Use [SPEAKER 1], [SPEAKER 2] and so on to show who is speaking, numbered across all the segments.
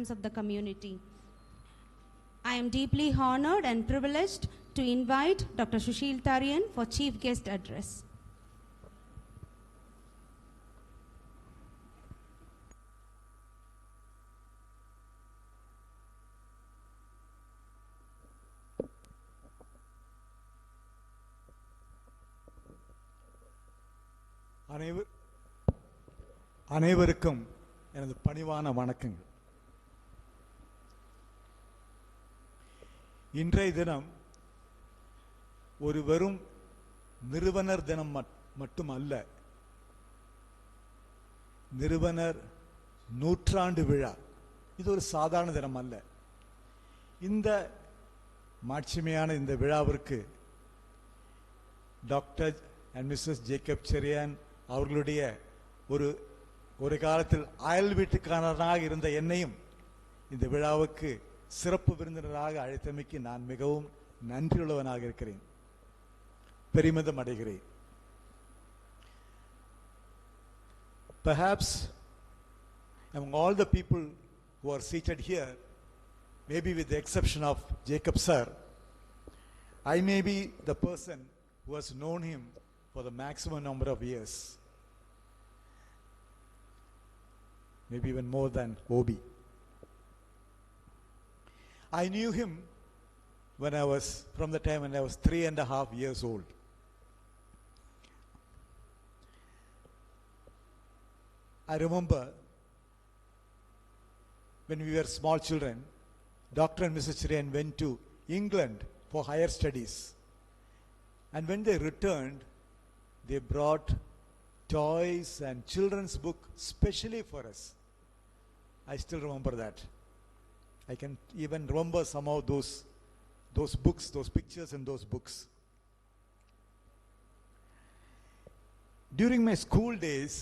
[SPEAKER 1] programs of the community. I am deeply honored and privileged to invite Dr. Susheel Tharien for Chief Guest Address.
[SPEAKER 2] அனைவருக்கும் எனது பணிவான வணக்கங்கள். இன்றைய தினம் ஒரு வெறும் நிறுவனர் தினம் மட்டுமல்ல, நிறுவனர் நூற்றாண்டு விழா. இது ஒரு சாதாரண தினம் அல்ல. இந்த மாட்சிமையான இந்த விழாவிற்கு doctor and Mrs Jacob Cherian அவர்களுடைய ஒரு காலத்தில் அயல் வீட்டுக்காரராக இருந்த என்னையும் இந்த விழாவுக்கு சிறப்பு விருந்தினராக அழைத்தமைக்கு நான் மிகவும் நன்றியுள்ளவனாக இருக்கிறேன், பெருமிதம் அடைகிறேன். Perhaps among all the people who are seated here, maybe with the exception of Jacob sir, I may be the person who has known him for the maximum number of years, maybe even more than Obi. I knew him from the time when I was 3.5 years old. I remember when we were small children, Dr. and Mrs. Cherian went to England for higher studies. And when they returned, they brought toys and children's book specially for us. I still remember that. I can even remember some of those books, those pictures in those books. During my school days,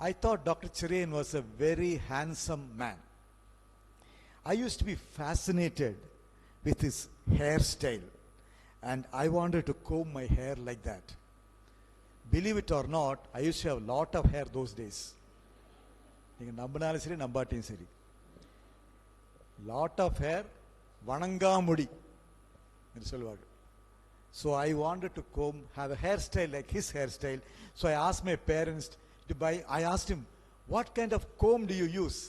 [SPEAKER 2] I thought Dr. Cherian was a very handsome man. I used to be fascinated with his hairstyle, and I wanted to comb my hair like that. Believe it or not, I used to have a lot of hair those days. நீங்க நம்பினாலும் சரி நம்பாட்டியும் சரி, lot of hair, Vanangamudi என்று சொல்வார்கள். So I wanted to have a hairstyle like his hairstyle. So I asked my parents to buy. I asked him, what kind of comb do you use?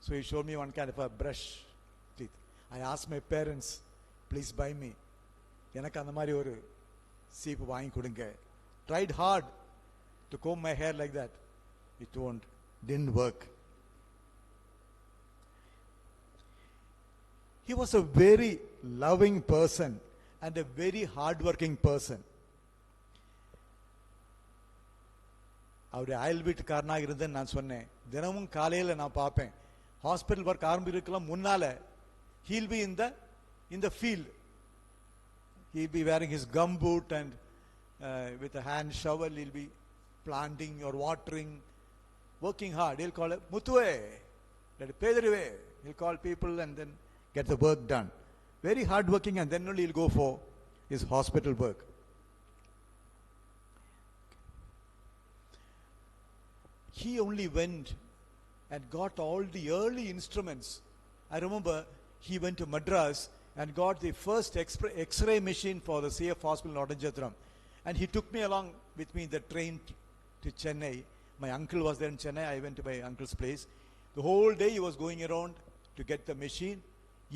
[SPEAKER 2] So he showed me one kind of a brush teeth. I asked my parents, please buy me, எனக்கு அந்த மாதிரி ஒரு சீப்பு வாங்கி கொடுங்க. Tried hard to comb my hair like that. It didn't work. He was a very loving person and a very hard-working person. அவருடைய அயல் வீட்டுக்காரனாக இருந்தேன்னு நான் சொன்னேன். தினமும் காலையில் நான் பார்ப்பேன், ஹாஸ்பிட்டல் ஒர்க் ஆரம்பிக்கலாம் முன்னால he'll be in the field. He'll be wearing his gumboot and with a hand shovel he'll be planting or watering, working hard. He'll call it Muthuve, Pedrive. He'll call people and then get the work done. Very hard working, and then only he'll go for his hospital work. He only went and got all the early instruments. I remember he went to Madras and got the first X-ray machine for the CF hospital in Oddanchatram. And he took me along with me in the train to Chennai. My uncle was there in Chennai. I went to my uncle's place. The whole day he was going around to get the machine.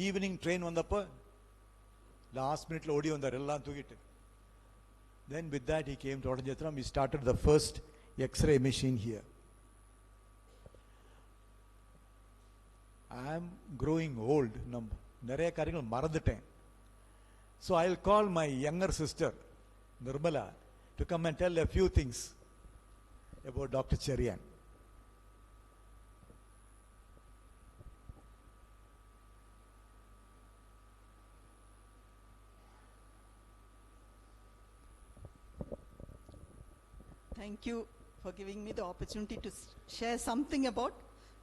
[SPEAKER 2] Evening train vandappa last minute la odi vandar ellam thugittu. Then with that he came to Oddanchatram. He started the first X-ray machine here. I am growing old. நிறைய காரியங்கள் மறந்துட்டேன். So I'll call my younger sister Nirmala to come and tell a few things about Dr. Cherian.
[SPEAKER 3] Thank you for giving me the opportunity to share something about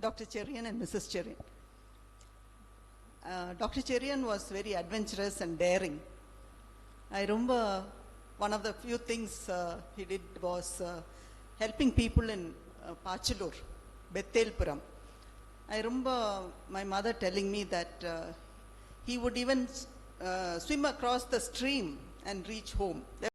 [SPEAKER 3] Dr. Cherian and Mrs. Cherian. Dr. Cherian was very adventurous and daring. I remember one of the few things he did was helping people in Pachalur, Bethelpuram. I remember my mother telling me that he would even swim across the stream and reach home.